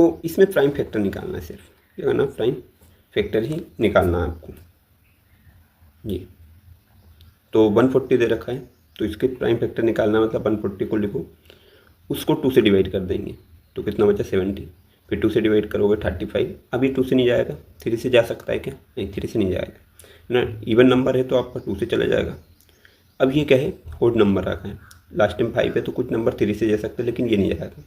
तो इसमें prime factor निकालना है, सिर्फ क्या करना, प्राइम फैक्टर ही निकालना है आपको। ये तो 140 दे रखा है, तो इसके प्राइम फैक्टर निकालना मतलब 140 को लिखो, उसको 2 से डिवाइड कर देंगे तो कितना बचा 70, फिर 2 से डिवाइड करोगे 35। अब ये 2 से नहीं जाएगा, 3 से जा सकता है क्या, नहीं 3 से नहीं जाएगा ना, इवन नंबर है तो आपका 2 से चला जाएगा। अब ये क्या है, ओड नंबर आ गया है, लास्ट टाइम 5 है तो कुछ नंबर 3 से जा सकते हैं, लेकिन ये नहीं जाएगा।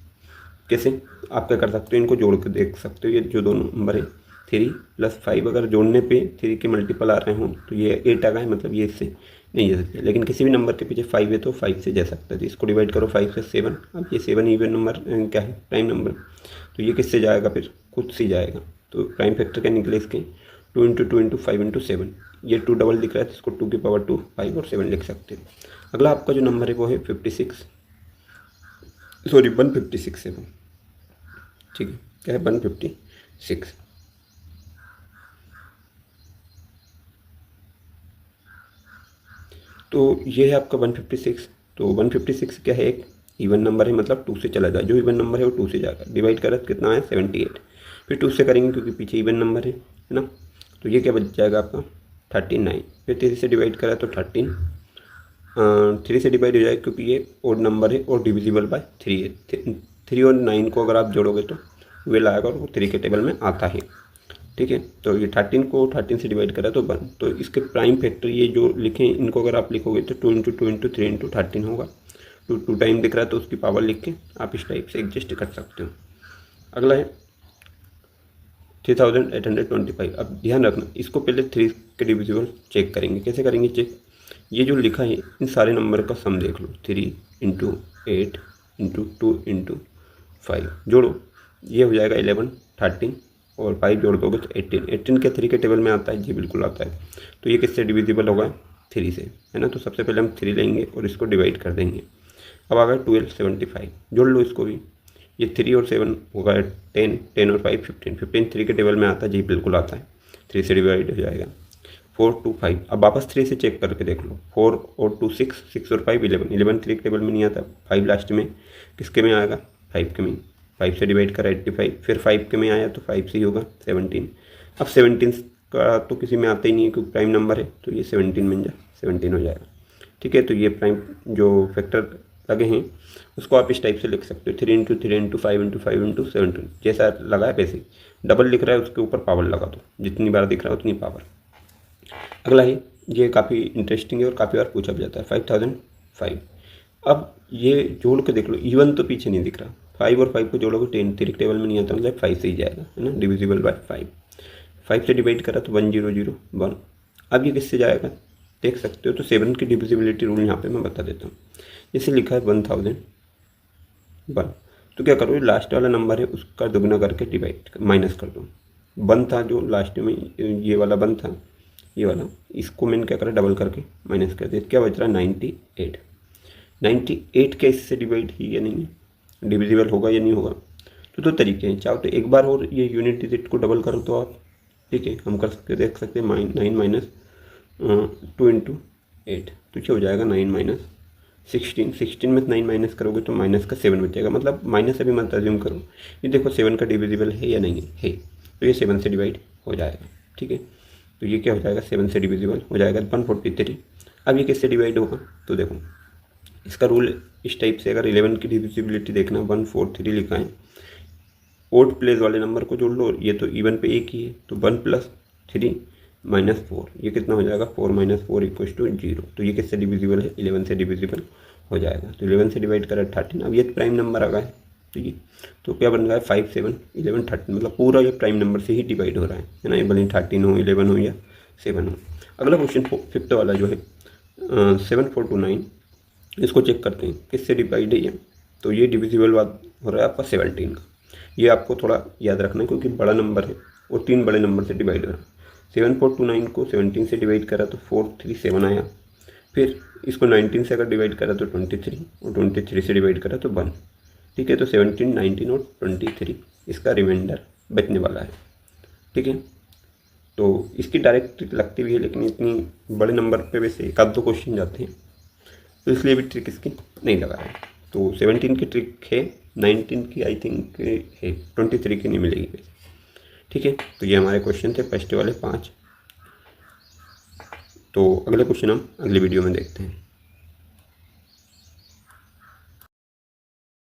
कैसे, आप क्या कर सकते हो, इनको जोड़ के देख सकते हो, ये जो दोनों नंबर है 3 + 5 अगर जोड़ने पे 3 के मल्टीपल आ रहे हों तो ये 8 आ गए, मतलब ये इससे नहीं जा सकते। लेकिन किसी भी नंबर के पीछे 5 है तो 5 से जा सकता है, तो इसको डिवाइड करो 5 से 7। अब ये 7 इवन नंबर क्या है, प्राइम नंबर, तो ये किससे जाएगा, फिर खुद से जाएगा। तो प्राइम फैक्टर क्या निकले इसके, 2 × 2 × 5 × 7। ये 2 डबल दिख रहा है तो इसको 2 की पावर 2, 5 और 7 लिख सकते हो। अगला आपका जो नंबर है वो है 156 है वो, ठीक है, क्या है 156। तो ये है आपका 156। तो 156 क्या है, एक इवन नंबर है, मतलब 2 से चला जाए, जो इवन नंबर है वो 2 से जाएगा। डिवाइड करा तो कितना है 78, फिर 2 से करेंगे क्योंकि पीछे इवन नंबर है ना, तो ये क्या बच जाएगा आपका 39। फिर 3 से डिवाइड करा तो 13, 3 से डिवाइड हो जाएगा क्योंकि ये ओड नंबर है और डिविजिबल बाय 3 है। 3 और 9 को अगर आप जोड़ोगे तो 12 आएगा और वो 3 के टेबल में आता है, ठीक है। तो ये 13 को 13 से डिवाइड करा तो 1। तो इसके प्राइम फैक्टर ये जो लिखे इनको अगर आप लिखोगे तो 2 × 2 × 3 × 13 होगा। 2 टाइम दिख रहा है तो उसकी पावर लिख के आप इस टाइप से एडजस्ट कर सकते हो। अगला है 3825। अब ध्यान रखना, इसको पहले 3 के डिविजिबल चेक करेंगे। कैसे करेंगे चेक, ये जो लिखा है इन सारे नंबर का सम देख लो, 3 × 8 × 2 × 5 जोड़ो, ये हो जाएगा 11, 13 और 5 जोड़ दोगे तो 18 के 3 के टेबल में आता है, जी बिल्कुल आता है। तो ये किससे डिविजिबल होगा, 3 से, है ना। तो सबसे पहले हम 3 लेंगे और इसको डिवाइड कर देंगे। अब आ गया 1275, जोड़ लो इसको भी, ये 3 और 7 होगा 10, 10 और 5 15, 15 3 के टेबल में आता है, जी बिल्कुल आता है, 3 से डिवाइड हो जाएगा। 4 2 5, अब वापस 3 से चेक करके देख लो, 4 और 2 6, 6 और 5 11, 11 3 के टेबल में नहीं आता, 5 लास्ट में किसके में आएगा, 5 के में। 5 से डिवाइड करा 85, फिर 5 के में आया तो 5 से ही होगा 17। अब 17 का तो किसी में आता ही नहीं है क्योंकि प्राइम नंबर है, तो ये 17 बन जाए 17 हो जाएगा, ठीक है। तो ये प्राइम जो फैक्टर लगे हैं उसको आप इस टाइप से लिख सकते हो, 3 × 3 × 5 × 5 × 17, जैसा लगा है वैसे। डबल लिख रहा है उसके ऊपर पावर लगा दो, जितनी बार दिख रहा है उतनी पावर। अगला है, ये काफ़ी इंटरेस्टिंग है और काफ़ी बार पूछा भी जाता है, 5005। अब ये जोड़ के देख लो, इवन तो पीछे नहीं दिख रहा, 5 और 5 को जोड़ोगे 10, 3 टेबल में नहीं आता, मतलब 5 से ही जाएगा, है ना, डिविजिबल बाय 5। 5 से डिवाइड करा तो 1001। अब ये किससे जाएगा देख सकते हो, तो 7 की डिविजिबिलिटी रूल यहाँ पे मैं बता देता हूँ। जैसे लिखा है 1001, तो क्या करो, लास्ट वाला नंबर है उसका दुगना करके डिवाइड माइनस कर दो। 1 था जो लास्ट में, ये वाला 1 था, ये वाला, इसको मैंने क्या करा डबल करके माइनस कर दिया, क्या बच रहा है 98। 98 क्या इससे डिवाइड ही या नहीं है, डिविजिबल होगा या नहीं होगा। तो 2 तरीके हैं, चाहो तो एक बार और ये यूनिट डिजिट को डबल करो तो आप, ठीक है, हम कर सकते देख सकते हैं 9 - 2 × 8, तो क्या हो जाएगा 9 - 16। 16 में 9 माइनस करोगे तो माइनस का 7 बचेगा, मतलब माइनस अभी मत अज्यूम करो, ये देखो 7 का डिविजिबल है या नहीं है, तो ये 7 से डिवाइड हो जाएगा, ठीक है। तो ये क्या हो जाएगा 7 से डिविजिबल हो जाएगा 143। अब ये किससे डिवाइड होगा, तो देखो इसका रूल इस टाइप से, अगर 11 की डिविजिबिलिटी देखना 143 लिखा है, ओड प्लेस वाले नंबर को जोड़ लो, ये तो इवन पे एक ही है, तो 1 + 3 - 4, ये कितना हो जाएगा 4 - 4 = 0। तो ये किससे डिविजिबल है, 11 से डिविजिबल हो जाएगा। तो 11 से डिवाइड करा 13, अब ये प्राइम नंबर आ गया है, ठीक है। तो क्या बन रहा है 5 7 11 13, मतलब पूरा ये प्राइम नंबर से ही डिवाइड हो रहा है ना, ये भले 13 हो 11 हो या 7 हो। अगला क्वेश्चन 5th वाला जो है 7429, इसको चेक करते हैं किससे डिवाइड है ये। तो ये डिविजिबल बात हो रहा है आपका 17 का, ये आपको थोड़ा याद रखना है क्योंकि बड़ा नंबर है और 3 बड़े नंबर से डिवाइड हो रहा है। 7429 को 17 से डिवाइड करा तो 437 आया, फिर इसको 19 से अगर डिवाइड करा तो 23 और 23 से डिवाइड करा तो 1, ठीक है। तो 17 19 और 23 इसका रिमाइंडर बचने वाला है, ठीक है। तो इसकी डायरेक्ट ट्रिक लगती भी है, लेकिन इतनी बड़े नंबर पे वैसे 1-2 क्वेश्चन जाते हैं, तो इसलिए भी ट्रिक इसकी नहीं लगा है। तो 17 की ट्रिक है 19 की आई थिंक है, 23 की नहीं मिलेगी। ठीक है, तो ये हमारे क्वेश्चन थे फर्स्ट वाले 5। तो अगले क्वेश्चन हम अगली वीडियो में देखते हैं।